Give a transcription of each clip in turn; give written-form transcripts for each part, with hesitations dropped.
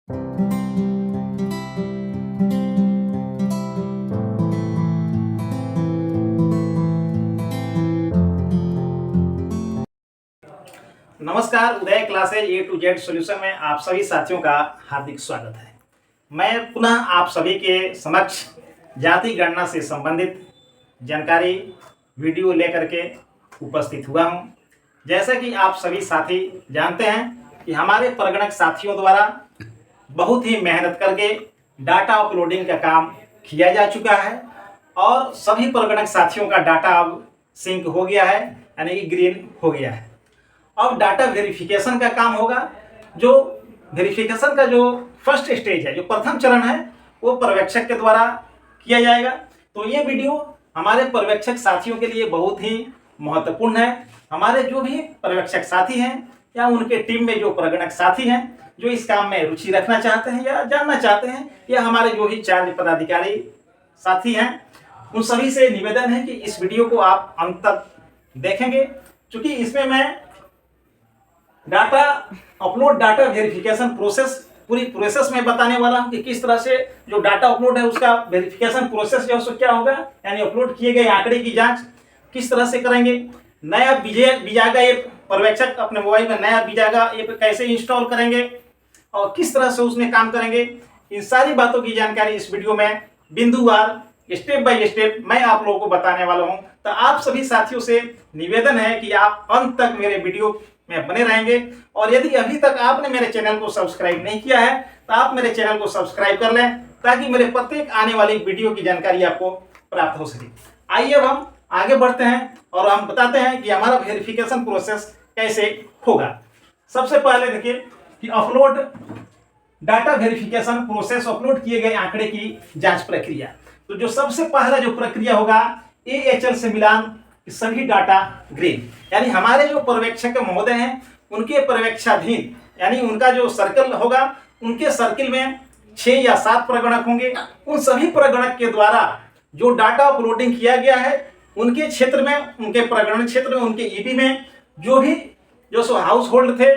नमस्कार, Uday classes A to Z solution में आप सभी साथियों का हार्दिक स्वागत है। मैं पुनः आप सभी के समक्ष जाति गणना से संबंधित जानकारी वीडियो लेकर के उपस्थित हुआ हूं। जैसा कि आप सभी साथी जानते हैं कि हमारे परगणक साथियों द्वारा बहुत ही मेहनत करके डाटा अपलोडिंग का काम किया जा चुका है और सभी परगणक साथियों का डाटा अब सिंक हो गया है, यानी कि ग्रीन हो गया है। अब डाटा वेरिफिकेशन का काम होगा। जो वेरिफिकेशन का जो फर्स्ट स्टेज है, जो प्रथम चरण है, वो पर्यवेक्षक के द्वारा किया जाएगा। तो ये वीडियो हमारे पर्यवेक्षक साथियों के लिए बहुत ही महत्वपूर्ण है। हमारे जो भी पर्यवेक्षक साथी हैं या उनके टीम में जो परगणक साथी हैं जो इस काम में रुचि रखना चाहते हैं या जानना चाहते हैं, या हमारे जो भी चार्ज पदाधिकारी साथी हैं, उन सभी से निवेदन है कि इस वीडियो को आप अंत तक देखेंगे, क्योंकि इसमें मैं data upload, data verification process, पूरी प्रोसेस में बताने वाला हूं कि किस तरह से जो डाटा अपलोड है उसका वेरिफिकेशन प्रोसेस जो है क्या होगा, यानी अपलोड किए गए आंकड़े की जांच किस तरह से करेंगे। नया बिजागा ऐप पर्यवेक्षक अपने मोबाइल में नया बिजागा ऐप कैसे इंस्टॉल करेंगे और किस तरह से उसमें काम करेंगे, इन सारी बातों की जानकारी इस वीडियो में बिंदुवार स्टेप बाय स्टेप मैं आप लोगों को बताने वाला हूं। तो आप सभी साथियों से निवेदन है कि आप अंत तक मेरे वीडियो में बने रहेंगे, और यदि अभी तक आपने मेरे चैनल को सब्सक्राइब नहीं किया है तो आप मेरे चैनल को सब्सक्राइब कर लें, ताकि मेरे प्रत्येक आने वाली वीडियो की जानकारी आपको प्राप्त हो सके। आइए अब हम आगे बढ़ते हैं और हम बताते हैं कि हमारा वेरिफिकेशन प्रोसेस कैसे होगा। सबसे पहले देखिए कि upload data verification process, upload किए गए आंकड़े की जांच प्रक्रिया। तो जो सबसे पहला जो प्रक्रिया होगा, AHL से मिलान सभी डाटा ग्रीन, यानी हमारे जो पर्यवेक्षक महोदय हैं उनके पर्यवेक्षाधीन, यानी उनका जो सर्कल होगा, उनके सर्किल में 6 या 7 प्रगणक होंगे। उन सभी प्रगणक के द्वारा जो डाटा अपलोडिंग किया गया है उनके क्षेत्र में, उनके प्रगणन क्षेत्र में, उनके ईबी में जो भी जो हाउस होल्ड थे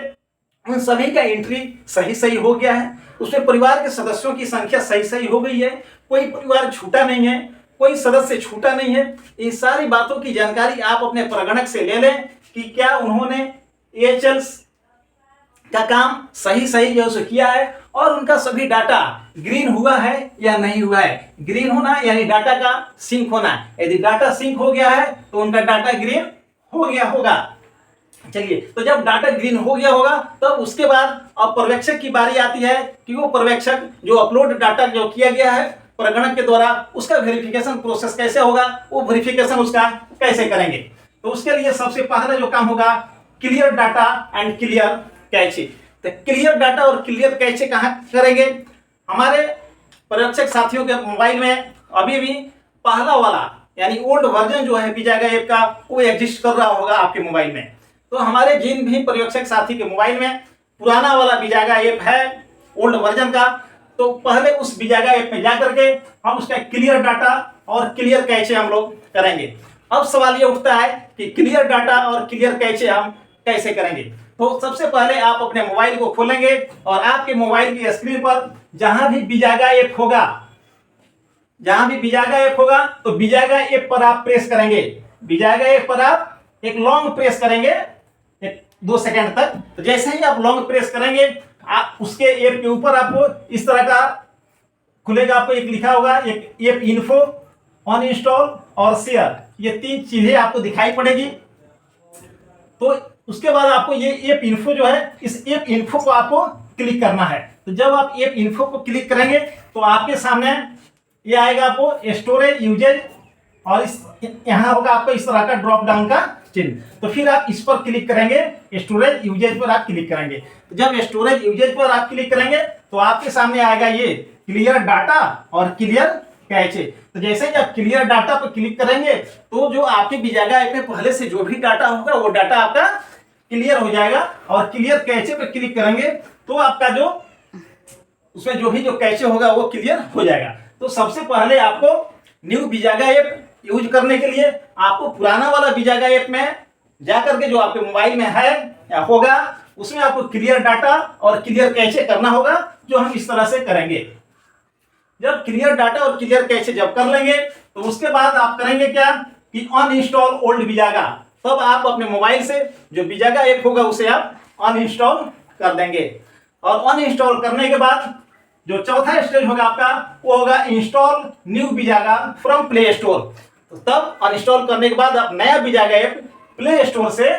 उन सभी का एंट्री सही हो गया है। उसमें परिवार के सदस्यों की संख्या सही हो गई है, कोई परिवार छूटा नहीं है, कोई सदस्य छूटा नहीं है। इन सारी बातों की जानकारी आप अपने प्रगणक से ले लें कि क्या उन्होंने AHL का काम सही जो है किया है और उनका सभी डाटा ग्रीन हुआ है या नहीं हुआ है। ग्रीन होना यानी डाटा का सिंक होना। यदि डाटा सिंक हो गया है तो उनका डाटा ग्रीन हो गया होगा। चलिए, तो जब डाटा ग्रीन हो गया होगा तब उसके बाद अब पर्यवेक्षक की बारी आती है कि वो पर्यवेक्षक जो अपलोड डाटा जो किया गया है प्रगणक के द्वारा, उसका वेरिफिकेशन प्रोसेस कैसे होगा, वो वेरिफिकेशन उसका कैसे करेंगे। तो उसके लिए सबसे पहला जो काम होगा, clear data and clear cache. तो क्लियर डाटा और क्लियर कैचे कहां करेंगे? हमारे पर्यवेक्षक साथियों के मोबाइल में अभी भी पहला वाला यानी ओल्ड वर्जन जो है बिजागा ऐप का, वो एग्जिस्ट कर रहा होगा आपके मोबाइल में। तो हमारे जिन भी पर्यवेक्षक साथी के मोबाइल में पुराना वाला बिजागा ऐप है ओल्ड वर्जन का, तो पहले उस बिजागा ऐप में जाकर के हम उसका क्लियर डाटा और क्लियर कैचे हम लोग करेंगे। अब सवाल ये उठता है कि क्लियर डाटा और क्लियर कैचे हम कैसे करेंगे। तो सबसे पहले आप अपने मोबाइल को खोलेंगे और आपके मोबाइल की स्क्रीन पर जहां भी बिजागा ऐप होगा, तो बिजागा ऐप पर आप प्रेस करेंगे। बिजागा ऐप पर आप एक लॉन्ग प्रेस करेंगे 2 सेकंड तक। तो जैसे ही आप लॉन्ग प्रेस करेंगे, आप उसके ऐप के ऊपर आपको इस तरह का खुलेगा, आपको एक लिखा होगा, एक ऐप इन्फो, अनइंस्टॉल और शेयर, ये 3 चीजें आपको दिखाई पड़ेगी। तो उसके बाद आपको ये ऐप इन्फो जो है, इस ऐप इन्फो को आपको क्लिक करना है। तो जब आप ऐप इन्फो को क्लिक करेंगे तो आपके सामने ये आएगा, आपको स्टोरेज यूजेज, और इस यहाँ होगा आपको इस तरह का ड्रॉप डाउन का चिन्ह। तो फिर आप इस पर क्लिक करेंगे, स्टोरेज यूजेज पर आप क्लिक करेंगे। तो जब स्टोरेज यूजेज पर आप क्लिक करेंगे तो आपके सामने आएगा ये क्लियर डाटा और क्लियर कैचे। तो जैसे ही आप क्लियर डाटा पर क्लिक करेंगे तो जो आपके बिजागा ऐप में पहले से जो भी डाटा होगा वो डाटा आपका क्लियर हो जाएगा, और क्लियर कैचे पर क्लिक करेंगे तो आपका जो उसमें जो भी जो कैचे होगा वो क्लियर हो जाएगा। तो सबसे पहले आपको न्यू बिजागा ऐप यूज करने के लिए आपको पुराना वाला बिजागा ऐप में जाकर के जो आपके मोबाइल में है या होगा उसमें आपको क्लियर डाटा और क्लियर कैचे करना होगा, जो हम इस तरह से करेंगे। जब क्लियर डाटा और क्लियर कैचे जब कर लेंगे तो उसके बाद आप करेंगे क्या कि अनइंस्टॉल ओल्ड बिजागा। तब आप अपने मोबाइल से जो बिजागा ऐप होगा उसे आप अनइंस्टॉल कर देंगे। और अनइंस्टॉल करने के बाद जो चौथा स्टेज होगा आपका वो होगा इंस्टॉल न्यू बिजागा फ्रॉम प्ले स्टोर। तो तब अनइंस्टॉल करने के बाद आप नया बिजागा ऐप प्ले स्टोर से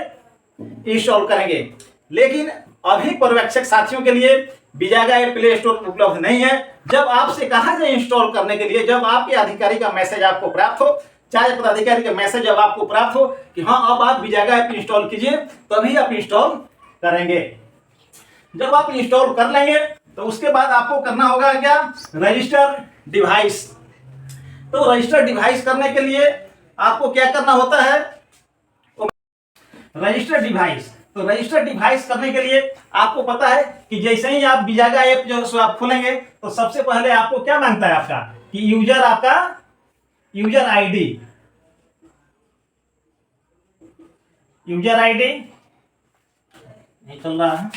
इंस्टॉल करेंगे। लेकिन अभी पर्यवेक्षक साथियों के लिए बिजागा ऐप प्ले स्टोर पर उपलब्ध नहीं है। जब आपसे कहा जाए इंस्टॉल करने के लिए, जब आपके अधिकारी का मैसेज आपको प्राप्त हो, चाहे पदाधिकारी का मैसेज जब आपको प्राप्त हो कि हाँ अब आप बिजागा ऐप इंस्टॉल कीजिए, तभी आप इंस्टॉल करेंगे। जब आप इंस्टॉल कर लेंगे तो उसके बाद आपको करना होगा क्या, रजिस्टर डिवाइस। तो रजिस्टर डिवाइस करने के लिए आपको क्या करना होता है, रजिस्टर डिवाइस। तो रजिस्टर डिवाइस करने के लिए आपको पता है कि जैसे ही आप बिजागा ऐप जो है आप खोलेंगे तो सबसे पहले आपको क्या मांगता है आपका कि यूजर, आपका यूजर आईडी, यूजर आईडी नहीं चल रहा है,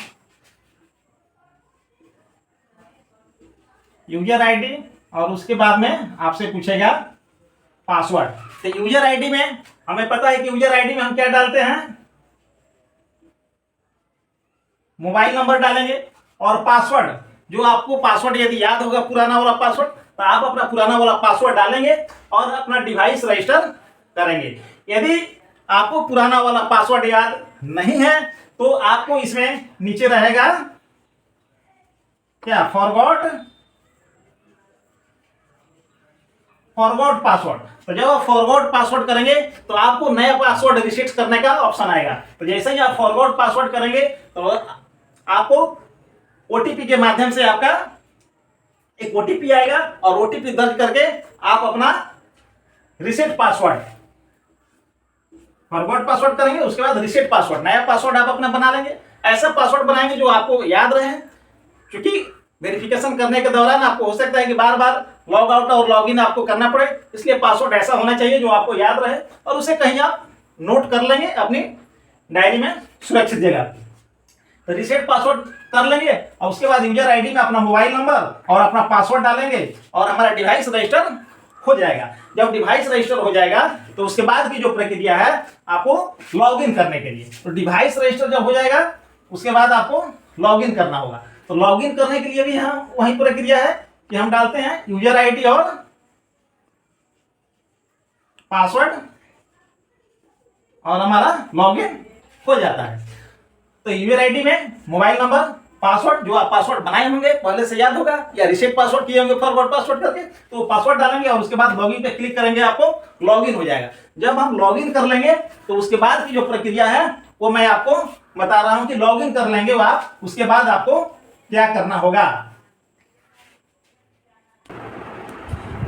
यूजर आईडी, और उसके बाद में आपसे पूछेगा पासवर्ड। तो यूजर आईडी में हमें पता है कि यूजर आईडी में हम क्या डालते हैं, मोबाइल नंबर डालेंगे। और पासवर्ड, जो आपको पासवर्ड यदि याद होगा पुराना वाला पासवर्ड, तो आप अपना पुराना वाला पासवर्ड डालेंगे और अपना डिवाइस रजिस्टर करेंगे। यदि आपको पुराना वाला पासवर्ड याद नहीं है तो आपको इसमें नीचे रहेगा क्या, फॉरगॉट पासवर्ड। तो जब आप फॉरगॉट पासवर्ड करेंगे तो आपको नया पासवर्ड रिसेट करने का ऑप्शन आएगा। तो जैसे ही आप फॉरगॉट पासवर्ड करेंगे तो आपको ओटीपी के माध्यम से आपका एक ओटीपी आएगा और ओटीपी दर्ज करके आप अपना रिसेट पासवर्ड, फॉरगॉट पासवर्ड करेंगे, उसके बाद रिसेट पासवर्ड, नया पासवर्ड आप अपना बना लेंगे। ऐसा पासवर्ड बनाएंगे जो आपको याद रहे, क्योंकि वेरिफिकेशन करने के दौरान आपको हो सकता है कि बार बार लॉग आउट और लॉग इन आपको करना पड़े, इसलिए पासवर्ड ऐसा होना चाहिए जो आपको याद रहे और उसे कहीं आप नोट कर लेंगे अपनी डायरी में सुरक्षित जगह। तो रिसेट पासवर्ड कर लेंगे और उसके बाद यूजर आईडी में अपना मोबाइल नंबर और अपना पासवर्ड डालेंगे और हमारा डिवाइस रजिस्टर हो जाएगा। जब डिवाइस रजिस्टर हो जाएगा तो उसके बाद की जो प्रक्रिया है आपको लॉगिन करने के लिए, तो डिवाइस रजिस्टर जब हो जाएगा उसके बाद आपको लॉगिन करना होगा। तो लॉगिन करने के लिए भी हम वही प्रक्रिया है कि हम डालते हैं यूजर आईडी और पासवर्ड और हमारा लॉगिन हो जाता है। तो यूजर आईडी में मोबाइल नंबर, पासवर्ड, जो आप पासवर्ड बनाए होंगे पहले से याद होगा या रिसेट पासवर्ड किए होंगे फॉरवर्ड पासवर्ड करके, तो पासवर्ड डालेंगे और उसके बाद लॉगिन पे क्लिक करेंगे, आपको लॉगिन हो जाएगा। जब हम लॉगिन कर लेंगे तो उसके बाद की जो प्रक्रिया है वो मैं आपको बता रहा हूं कि लॉगिन कर लेंगे आप, उसके बाद आपको क्या करना होगा।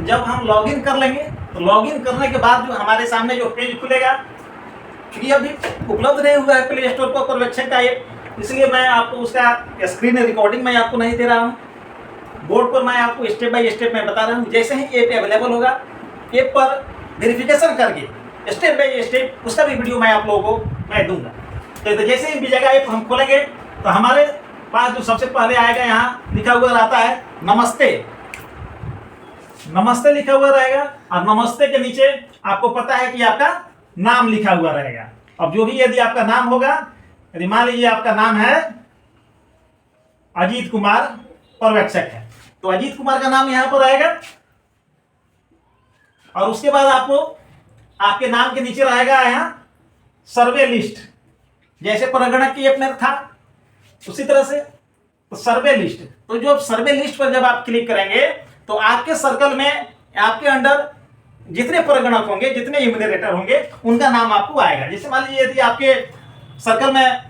जब हम लॉगिन कर लेंगे तो लॉगिन करने के बाद जो हमारे सामने जो पेज खुलेगा, क्योंकि अभी उपलब्ध नहीं हुआ है प्ले स्टोर पर पर्यवेक्षक का ऐप, इसलिए मैं आपको उसका स्क्रीन रिकॉर्डिंग मैं आपको नहीं दे रहा हूं। बोर्ड पर मैं आपको स्टेप बाय स्टेप मैं बता रहा हूं। जैसे ही ऐप अवेलेबल होगा, ऐप पर वेरिफिकेशन करके स्टेप बाय स्टेप उसका भी वीडियो मैं आप लोगों को मैं दूंगा। तो जैसे ही बिजागा ऐप हम खोलेंगे तो हमारे पास जो सबसे पहले आएगा, यहाँ लिखा हुआ रहता है नमस्ते, नमस्ते लिखा हुआ रहेगा और नमस्ते के नीचे आपको पता है कि आपका नाम लिखा हुआ रहेगा। अब जो भी यदि आपका नाम होगा, यदि मान लीजिए आपका नाम है अजीत कुमार पर्यवेक्षक है, तो अजीत कुमार का नाम यहां पर आएगा और उसके बाद आपको आपके नाम के नीचे रहेगा यहां सर्वे लिस्ट, जैसे परगणक की अपने था उसी तरह से तो सर्वे लिस्ट। तो जो सर्वे लिस्ट पर जब आप क्लिक करेंगे तो आपके सर्कल में आपके अंडर जितने परगणक होंगे, जितने इम्यूनरेटर होंगे, उनका नाम आपको आएगा। जैसे मान लीजिए यदि आपके सर्कल में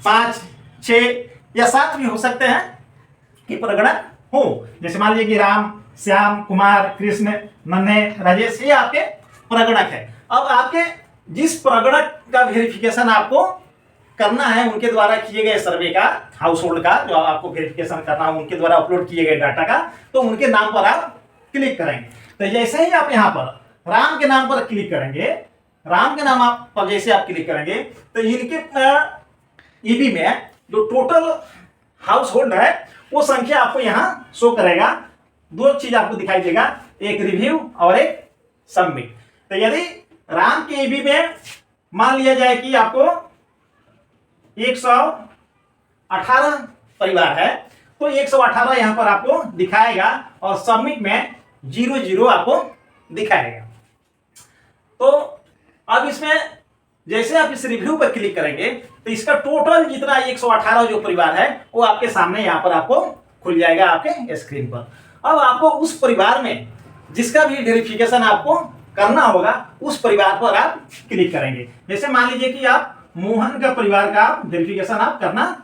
5, 6 या 7 भी हो सकते हैं कि परगणक हो, जैसे मान लीजिए कि राम, श्याम, कुमार, कृष्ण, नन्हे, राजेश, ये आपके परगणक है। अब आपके जिस परगणक का वेरिफिकेशन आपको करना है उनके द्वारा किए गए सर्वे का, हाउस होल्ड का जो आपको वेरिफिकेशन करना है उनके द्वारा अपलोड किए गए डाटा का, तो उनके नाम पर आप क्लिक करेंगे। तो जैसे ही आप यहाँ पर राम के नाम पर क्लिक करेंगे, राम के नाम आप पर जैसे आप क्लिक करेंगे तो इनके ईबी में जो टोटल हाउस होल्ड है वो संख्या आपको यहाँ शो करेगा। दो चीज आपको दिखाई देगा, एक रिव्यू और एक सबमिट। तो यदि राम के ईबी में मान लिया जाए कि आपको 118 परिवार है तो 118 यहां पर आपको दिखाएगा और सबमिट में 00 आपको दिखाएगा। तो अब इसमें जैसे आप इस रिव्यू पर क्लिक करेंगे तो इसका टोटल जितना 118 जो परिवार है वो आपके सामने यहां पर आपको खुल जाएगा आपके स्क्रीन पर। अब आपको उस परिवार में जिसका भी वेरिफिकेशन आपको करना होगा उस परिवार पर आप क्लिक करेंगे। जैसे मान लीजिए कि आप मोहन का परिवार का वेरिफिकेशन आप करना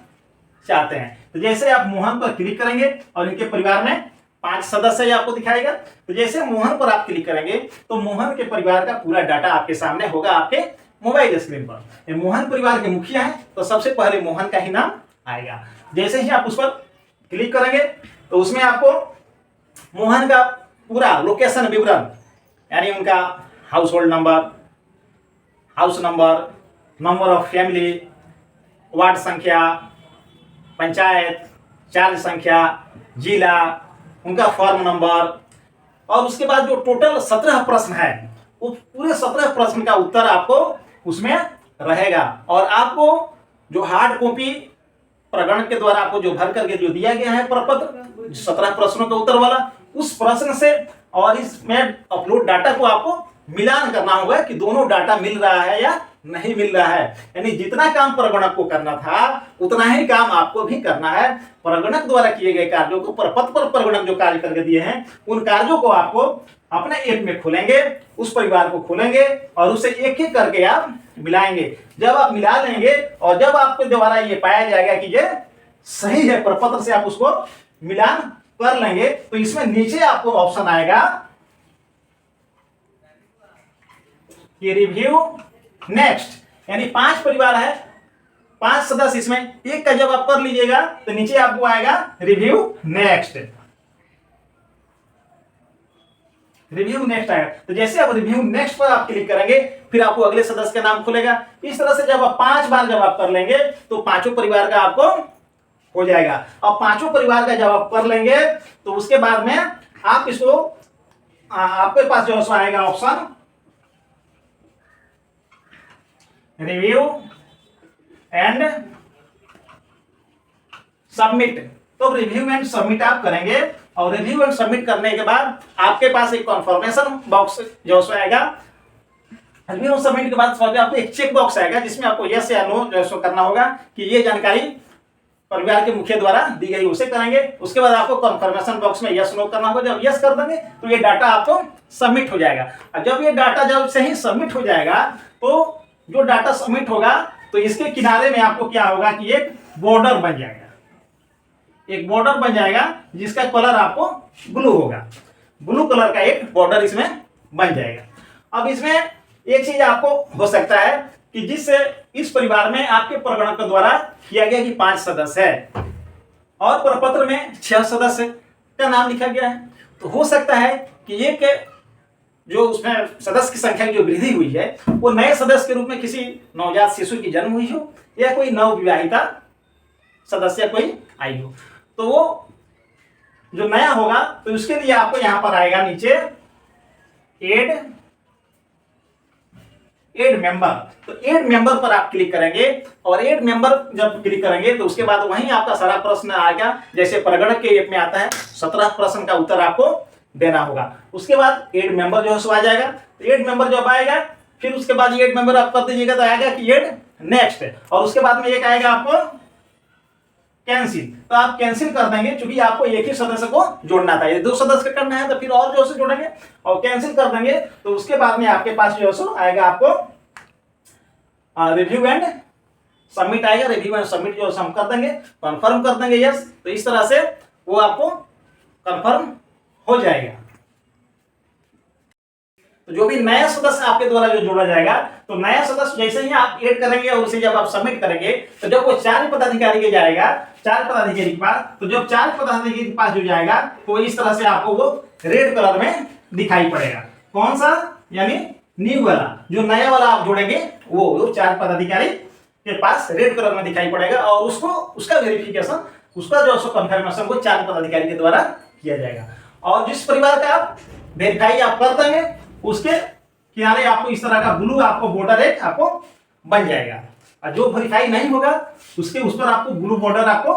चाहते हैं, तो जैसे आप मोहन पर क्लिक करेंगे और इनके परिवार में 5 सदस्य आपको दिखाएगा। तो जैसे मोहन पर आप क्लिक करेंगे तो मोहन के परिवार का पूरा डाटा आपके सामने होगा आपके मोबाइल स्क्रीन पर। ये मोहन परिवार के मुखिया हैं तो सबसे पहले मोहन का ही नाम आएगा। जैसे ही आप उस पर क्लिक करेंगे तो उसमें आपको मोहन का पूरा लोकेशन विवरण यानी उनका house hold number, house number, number of family, ward संख्या, पंचायत, चार्ज संख्या, जिला, उनका फॉर्म नंबर और उसके बाद जो टोटल 17 प्रश्न है वो पूरे 17 प्रश्न का उत्तर आपको उसमें रहेगा। और आपको जो हार्ड कॉपी प्रगणक के द्वारा आपको जो भर करके जो दिया गया है प्रपत्र 17 प्रश्नों का उत्तर वाला, उस प्रश्न से और इसमें अपलोड डाटा को आपको मिलान करना होगा कि दोनों डाटा मिल रहा है या नहीं मिल रहा है। यानी जितना काम प्रगणक को करना था उतना ही काम आपको भी करना है। प्रगणक द्वारा किए गए कार्यों को प्रपत्र पर प्रगणक जो कार्य करके दिए हैं उन कार्यों को आपको अपने ऐप में खोलेंगे, उस परिवार को खोलेंगे और उसे एक एक करके आप मिलाएंगे। जब आप मिला लेंगे और जब आपके द्वारा ये पाया जाएगा कि ये सही है, प्रपत्र से आप उसको मिलान कर लेंगे तो इसमें नीचे आपको ऑप्शन आएगा कि रिव्यू नेक्स्ट। यानी 5 परिवार है, 5 सदस्य, इसमें एक का जब आप कर लीजिएगा तो नीचे आपको आएगा रिव्यू नेक्स्ट। रिव्यू नेक्स्ट आएगा। तो जैसे आप रिव्यू नेक्स्ट पर आप क्लिक करेंगे फिर आपको अगले सदस्य का नाम खुलेगा। इस तरह से जब आप 5 बार जब आप कर लेंगे तो पांचों परिवार का आपको हो जाएगा। अब पांचों परिवार का जब आप कर लेंगे तो उसके बाद में आप इसको आपके पास जो आएगा ऑप्शन रिव्यू एंड सबमिट। तो रिव्यू एंड सबमिट आप करेंगे और रिव्यू एंड सबमिट करने के बाद आपके पास एक कन्फर्मेशन बॉक्स जो आएगा। रिव्यू एंड सबमिट के बाद आपको एक चेक बॉक्स आएगा जिसमें आपको यस या नो जो करना होगा कि ये जानकारी परिवार के मुखिया द्वारा दी गई उसे करेंगे। उसके बाद आपको कन्फर्मेशन बॉक्स में यस नो करना होगा। जब यस कर देंगे तो ये डाटा आपको सबमिट हो जाएगा। और जब ये डाटा जब से ही सबमिट हो जाएगा तो जो डाटा सबमिट होगा तो इसके किनारे में आपको क्या होगा कि एक बॉर्डर बन जाएगा, एक बॉर्डर बन जाएगा जिसका कलर आपको ब्लू होगा। ब्लू कलर का एक बॉर्डर इसमें बन जाएगा। अब इसमें एक चीज आपको हो सकता है कि जिससे इस परिवार में आपके प्रगणक द्वारा किया गया कि 5 सदस्य है और प्रपत्र में 6 सदस्य का नाम लिखा गया है, तो हो सकता है कि एक जो उसमें सदस्य की संख्या की जो वृद्धि हुई है वो नए सदस्य के रूप में किसी नवजात शिशु की जन्म हुई हो या कोई नवविवाहिता सदस्य कोई आई हो, तो वो जो नया होगा तो उसके लिए आपको यहां पर आएगा नीचे एड मेंबर। तो एड मेंबर पर आप क्लिक करेंगे और एड मेंबर जब क्लिक करेंगे तो उसके बाद वहीं आपका सारा प्रश्न आएगा। जैसे प्रगणक के ऐप में आता है 17 प्रश्न का उत्तर आपको देना होगा। उसके बाद एड मेंबर जो है सो आ जाएगा। तो एड मेंबर जब आएगा फिर उसके बाद एड मेंबर आप कर दीजिएगा तो आएगा कि एड नेक्स्ट, और उसके बाद में एक आएगा आपको कैंसिल। तो आप कैंसिल कर देंगे क्योंकि आपको एक ही सदस्य को जोड़ना था। ये 2 सदस्य का करना है तो फिर और जो से जोड़ेंगे और कैंसिल कर देंगे। तो उसके बाद में आपके पास जो है आएगा आपको रिव्यू एंड सबमिट आएगा। रिव्यू एंड सबमिट जो हम कर देंगे, कंफर्म कर देंगे यस, तो इस तरह से वो आपको कंफर्म हो जाएगा। तो जो भी नया सदस्य आपके द्वारा जो जोड़ा जाएगा तो नया सदस्य जैसे ही आप ऐड करेंगे और उसे जब आप सबमिट करेंगे तो जब वो 4 पदाधिकारी के जाएगा, 4 पदाधिकारी के पास, तो जब 4 पदाधिकारी के पास जो जाएगा तो इस तरह से आपको वो रेड कलर में दिखाई पड़ेगा। कौन सा? यानी न्यू वाला, जो नया वाला आप जोड़ेंगे वो 4 पदाधिकारी के पास रेड कलर में दिखाई पड़ेगा और उसको उसका वेरिफिकेशन, उसका जो सो कंफर्मेशन वो 4 पदाधिकारी के द्वारा किया जाएगा। और जिस परिवार का आप वेरीफाई आप कर देंगे उसके किनारे आपको इस तरह का ब्लू आपको बॉर्डर एक आपको बन जाएगा, और जो वेरीफाई नहीं होगा उसके उस पर आपको ब्लू बॉर्डर आपको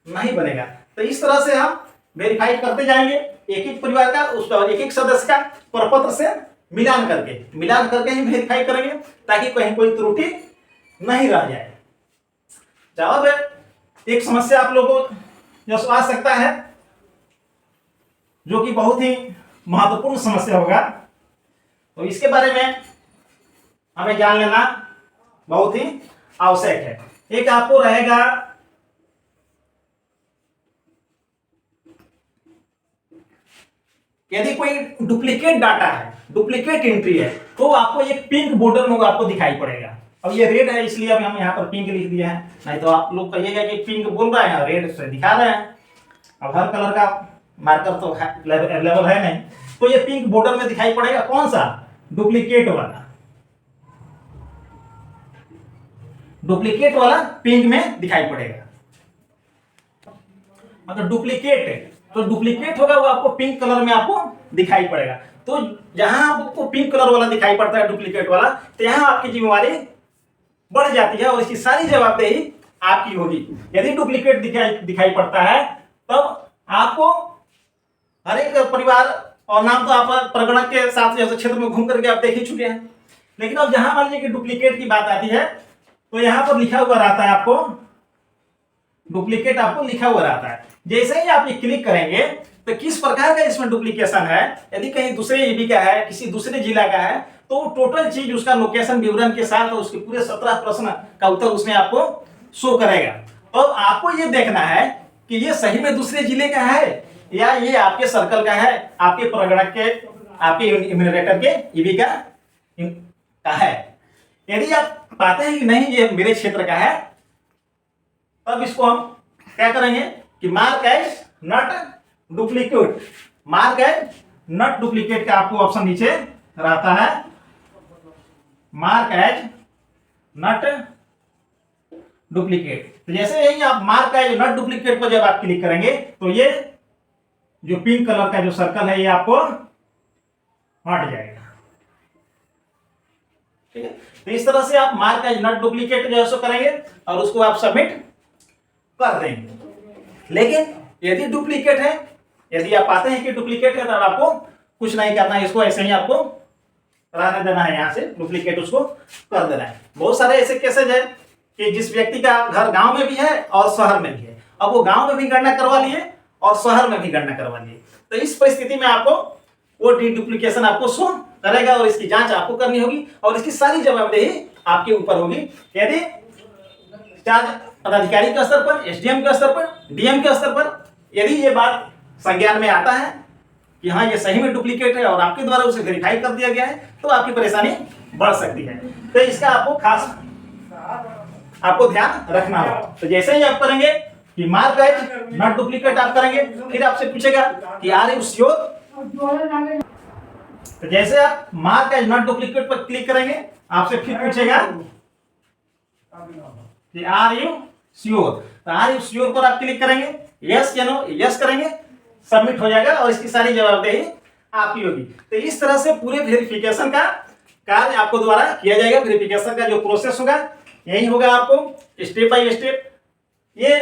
नहीं बनेगा। तो इस तरह से हम वेरीफाई करते जाएंगे एक एक परिवार का, उस पर एक एक सदस्य का प्रपत्र से मिलान करके ही वेरीफाई करेंगे ताकि कहीं कोई त्रुटि नहीं रह जाए। जवाब है एक समस्या आप लोगों को जो आ सकता है, जो कि बहुत ही महत्वपूर्ण समस्या होगा, तो इसके बारे में हमें जान लेना बहुत ही आवश्यक है। एक आपको रहेगा यदि कोई डुप्लीकेट डाटा है, डुप्लीकेट एंट्री है, तो आपको एक पिंक बॉर्डर में आपको दिखाई पड़ेगा। अब ये रेड है इसलिए अब हम यहाँ पर पिंक लिख दिया है, नहीं तो आप लोग कहिएगा कि पिंक बोल रहा है रेड से दिखा रहे हैं। अब हर कलर का मार्कर तो अवेलेबल है नहीं, तो ये पिंक बॉर्डर में दिखाई पड़ेगा। कौन सा? डुप्लीकेट वाला, डुप्लीकेट वाला पिंक में दिखाई पड़ेगा। मतलब डुप्लीकेट है तो डुप्लीकेट होगा वो आपको पिंक कलर में आपको दिखाई पड़ेगा। तो जहां आपको पिंक कलर वाला दिखाई पड़ता है डुप्लीकेट वाला, तो यहां आपकी जिम्मेवारी बढ़ जाती है और इसकी सारी जवाबदेही आपकी होगी। यदि डुप्लीकेट दिखाई पड़ता है तब आपको हर एक परिवार और नाम तो आप प्रगणक के साथ जैसे क्षेत्र में घूम करके आप देख ही चुके हैं, लेकिन अब जहां मान लीजिए कि डुप्लीकेट की बात आती है तो यहां पर लिखा हुआ रहता है आपको डुप्लीकेट, आपको लिखा हुआ रहता है। जैसे ही आप ये क्लिक करेंगे तो किस प्रकार का इसमें डुप्लीकेशन है, यदि कहीं दूसरे ईबी का है, किसी दूसरे जिला का है, तो टोटल चीज उसका लोकेशन विवरण के साथ और उसके पूरे 17 प्रश्न का उत्तर उसमें आपको शो करेगा। तो आपको ये देखना है कि ये सही में दूसरे जिले का है या ये आपके सर्कल का है, आपके प्रगणक के, आपके इम्यूनरेटर के ईबी का है। यदि आप पाते हैं कि नहीं ये मेरे क्षेत्र का है, तब इसको हम क्या करेंगे कि mark as not duplicate, mark as not duplicate का आपको ऑप्शन नीचे रहता है, मार्क एज नॉट डुप्लीकेट। तो जैसे ही आप मार्क एज नॉट डुप्लीकेट पर जब आप क्लिक करेंगे तो ये जो पिंक कलर का जो सर्कल है ये आपको हट जाएगा। ठीक है, तो इस तरह से आप मार्क एज नॉट डुप्लीकेट जो है सो करेंगे और उसको आप सबमिट कर देंगे। लेकिन यदि डुप्लीकेट है, यदि आप पाते हैं कि डुप्लीकेट है, तब आपको कुछ नहीं करना है, इसको ऐसे ही आपको रहने देना है, यहां से डुप्लीकेट उसको कर देना है। बहुत सारे ऐसे केसेज है कि जिस व्यक्ति का घर गांव में भी है और शहर में भी है, अब वो गांव में भी गणना करवा लिए और शहर में भी गणना करवा लिए, तो इस परिस्थिति में आपको वो डुप्लीकेशन आपको शो करेगा और इसकी जांच आपको करनी होगी और इसकी सारी जवाबदेही आपके ऊपर होगी। यदि चार्ज पदाधिकारी के स्तर पर, एसडीएम के स्तर पर, डीएम के स्तर पर यदि ये बात संज्ञान में आता है कि हाँ ये सही में डुप्लीकेट है और आपके द्वारा उसे वेरीफाई कर दिया गया है, तो आपकी परेशानी बढ़ सकती है। तो इसका आपको खास आपको ध्यान रखना होगा। तो जैसे ही आप करेंगे कि मार्क एज नॉट डुप्लीकेट आप करेंगे, फिर आपसे पूछेगा कि आर यू श्योर। तो जैसे आप मार्क एज नॉट डुप्लीकेट पर क्लिक करेंगे, आपसे फिर पूछेगा कि आर यू श्योर। तो आर यू श्योर पर आप क्लिक करेंगे, यस या नो, यस करेंगे, सबमिट हो जाएगा और इसकी सारी जवाबदेही आपकी होगी। तो इस तरह से पूरे वेरिफिकेशन का कार्य आपको द्वारा किया जाएगा। वेरिफिकेशन का जो प्रोसेस होगा यही होगा, आपको स्टेप बाय स्टेप ये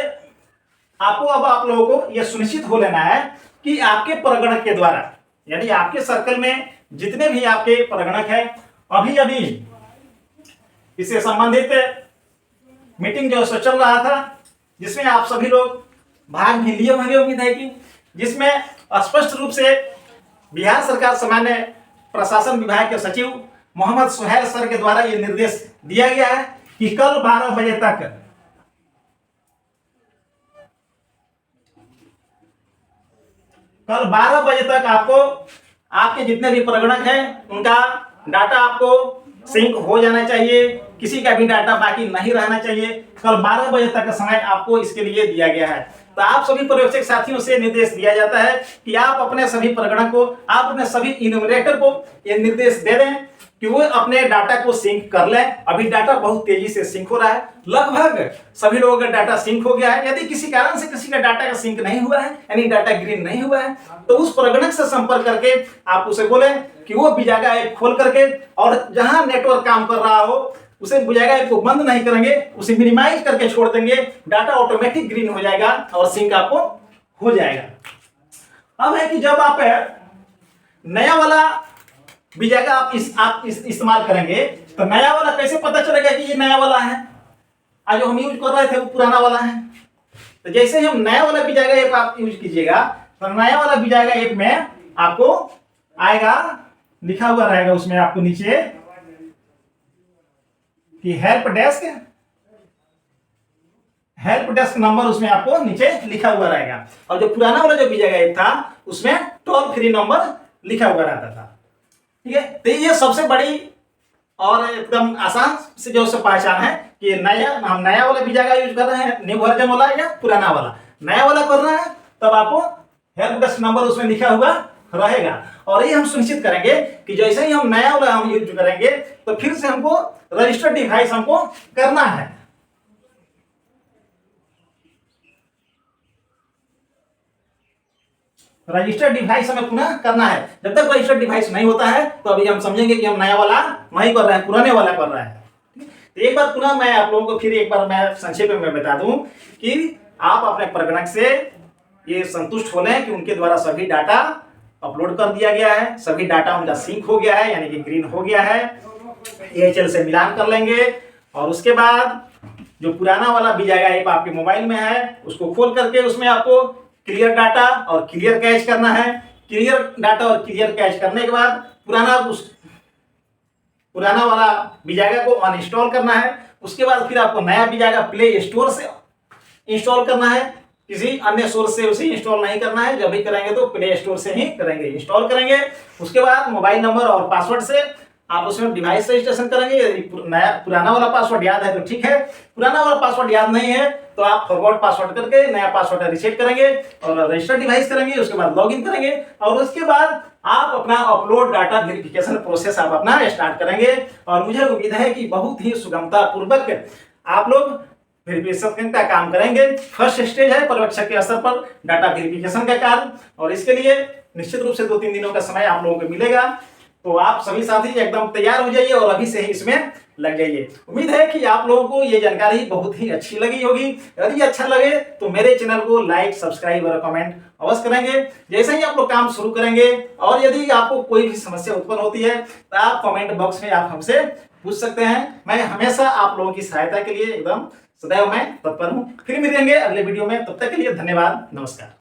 आपको अब आप लोगों को यह सुनिश्चित हो लेना है कि आपके प्रगणक के द्वारा, यानी आपके सर्कल में जितने भी आपके प्रगणक हैं, अभी अभी इससे संबंधित मीटिंग जो चल रहा था जिसमें आप सभी लोग भाग भी लिए होंगे, उम्मीद है कि जिसमें स्पष्ट रूप से बिहार सरकार सामान्य प्रशासन विभाग के सचिव मोहम्मद सुहैल सर के द्वारा यह निर्देश दिया गया है कि कल 12 बजे तक आपको आपके जितने भी प्रगणक हैं उनका डाटा आपको सिंक हो जाना चाहिए। किसी का भी डाटा बाकी नहीं रहना चाहिए। कल 12 बजे तक का समय आपको इसके लिए दिया गया है। तो आप सभी पर्यवेक्षक साथियों से निर्देश दिया जाता है कि आप अपने सभी प्रगणक को, आप अपने सभी इन्यूमरेटर को ये निर्देश दे दें कि वो अपने डाटा को सिंक कर लें। अभी डाटा बहुत तेजी से सिंक हो रहा है, लगभग सभी लोगों का डाटा सिंक हो गया है। यदि किसी कारण से किसी का डाटा का सिंक नहीं हुआ है, यानी डाटा ग्रीन नहीं हुआ है, तो उस प्रगणक से संपर्क करके आप उसे बोलें कि वो बिजागा ऐप खोल करके, और जहां नेटवर्क काम कर रहा हो उसे बिजागा ऐप को बंद नहीं करेंगे, उसे मिनिमाइज करके छोड़ देंगे, डाटा ऑटोमेटिक ग्रीन हो जाएगा और सिंक आपको हो जाएगा। अब है कि जब आप नया वाला बिजागा आप इस्तेमाल करेंगे तो नया वाला कैसे पता चलेगा कि ये नया वाला है, आज जो हम यूज कर रहे थे वो पुराना वाला है। तो जैसे ही हम नया वाला बिजागा ऐप आप यूज कीजिएगा तो नया वाला बिजागा ऐप में आपको आएगा, लिखा हुआ रहेगा उसमें आपको नीचे कि हेल्प डेस्क नंबर उसमें आपको नीचे लिखा हुआ रहेगा। और जो पुराना वाला जो बिजागा ऐप था उसमें टोल फ्री नंबर लिखा हुआ रहता था। ठीक है, तो ये सबसे बड़ी और एकदम आसान से जो पहचान है कि हम नया वाला बिजागा यूज कर रहे हैं, न्यू वर्जन वाला या पुराना वाला। नया वाला कर रहे हैं तब आपको हेल्प डेस्क नंबर उसमें लिखा हुआ रहेगा। और ये हम सुनिश्चित करेंगे कि जैसे ही हम नया वाला हम यूज करेंगे तो फिर से हमको रजिस्टर्ड डिवाइस हमको करना है। रजिस्टर्ड डिवाइस हमें पुनः करना है। जब तक रजिस्टर्ड डिवाइस नहीं होता है तो अभी हम समझेंगे कि हम नया वाला नहीं कर रहे हैं, पुराने वाला कर रहे हैं। तो एक बार पुनः मैं आप लोगों को फिर एक बार मैं संक्षेप में बता दूं कि आप अपने प्रगणक से ये संतुष्ट हो लें कि उनके द्वारा सभी डाटा अपलोड कर दिया गया है, सभी डाटा उनका सिंक हो गया है, यानी कि ग्रीन हो गया है। AHL से मिलान कर लेंगे और उसके बाद जो पुराना वाला बिजागा ऐप आपके मोबाइल में है उसको खोल करके उसमें आपको क्लियर डाटा और क्लियर कैश करना है। क्लियर डाटा और क्लियर कैश करने के बाद पुराना वाला बिजागा को अनइंस्टॉल करना है। उसके बाद फिर आपको नया बिजागा प्ले स्टोर से इंस्टॉल करना है, किसी अन्य सोर्स से उसे इंस्टॉल नहीं करना है। जब भी करेंगे तो प्ले स्टोर से ही करेंगे, इंस्टॉल करेंगे। उसके बाद मोबाइल नंबर और पासवर्ड से आप उसमें डिवाइस रजिस्ट्रेशन करेंगे। यदि पुराना वाला पासवर्ड याद है तो ठीक है, पुराना वाला पासवर्ड याद नहीं है तो आप फॉरवर्ड पासवर्ड करके नया पासवर्ड रीसेट करेंगे और रजिस्टर्ड डिवाइस करेंगे। उसके बाद लॉगिन करेंगे और उसके बाद आप अपना अपलोड डाटा वेरिफिकेशन प्रोसेस आप अपना स्टार्ट करेंगे। और मुझे उम्मीद है कि बहुत ही सुगमता पूर्वक आप लोग वेरिफिकेशन का काम करेंगे। फर्स्ट स्टेज है पर्यवेक्षक के स्तर पर डाटा वेरिफिकेशन का कार्य, और इसके लिए निश्चित रूप से 2-3 दिनों का समय आप लोगों को मिलेगा। तो आप सभी साथी एकदम तैयार हो जाइए और अभी से ही इसमें लग जाइए। उम्मीद है कि आप लोगों को ये जानकारी बहुत ही अच्छी लगी होगी। यदि अच्छा लगे तो मेरे चैनल को लाइक, सब्सक्राइब और कमेंट अवश्य करेंगे। जैसे ही आप लोग काम शुरू करेंगे और यदि आपको कोई भी समस्या उत्पन्न होती है तो आप कमेंट बॉक्स में आप हमसे पूछ सकते हैं। मैं हमेशा आप लोगों की सहायता के लिए एकदम सदैव मैं तत्पर हूँ। फिर मिलेंगे अगले वीडियो में, तब तक के लिए धन्यवाद, नमस्कार।